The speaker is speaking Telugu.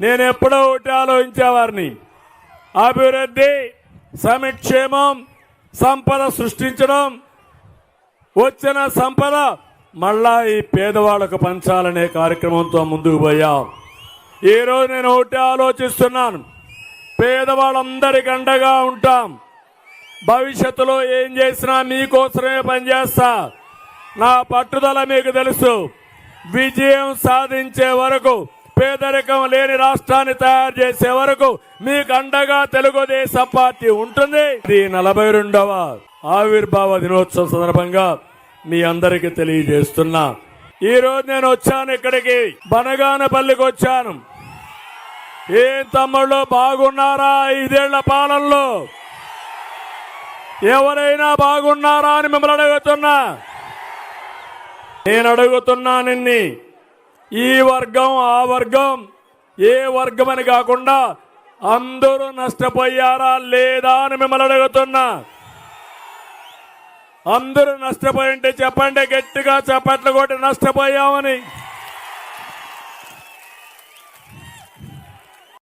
నేను ఎప్పుడో ఒకటి ఆలోచించేవారిని, అభివృద్ధి, సంక్షేమం, సంపద సృష్టించడం, వచ్చిన సంపద మళ్ళా ఈ పేదవాళ్లకు పంచాలనే కార్యక్రమంతో ముందుకు పోయాం. ఈరోజు నేను ఒకటి ఆలోచిస్తున్నాను, పేదవాళ్ళందరికీ అండగా ఉంటాం. భవిష్యత్తులో ఏం చేసినా మీకోసమే పనిచేస్తా. నా పట్టుదల మీకు తెలుసు. విజయం సాధించే వరకు, పేదరికం లేని రాష్ట్రాన్ని తయారు చేసే వరకు మీకు అండగా తెలుగుదేశం పార్టీ ఉంటుంది. ఇది 42వ ఆవిర్భావ దినోత్సవం సందర్భంగా మీ అందరికీ తెలియజేస్తున్నా. ఈ రోజు నేను వచ్చాను ఇక్కడికి, బనగానపల్లికి వచ్చాను. ఏం తమ్ముళ్ళు బాగున్నారా? 5 ఏళ్ల పాలనలో ఎవరైనా బాగున్నారా అని మిమ్మల్ని అడుగుతున్నా. నేను అడుగుతున్నా నిన్ని, ఈ వర్గం ఆ వర్గం ఏ వర్గం అని కాకుండా అందరూ నష్టపోయారా లేదా అని మిమ్మల్ని అడుగుతున్నా. అందరూ నష్టపోయింటే చెప్పండి, గట్టిగా చప్పట్లు కొట్టి నష్టపోయామని.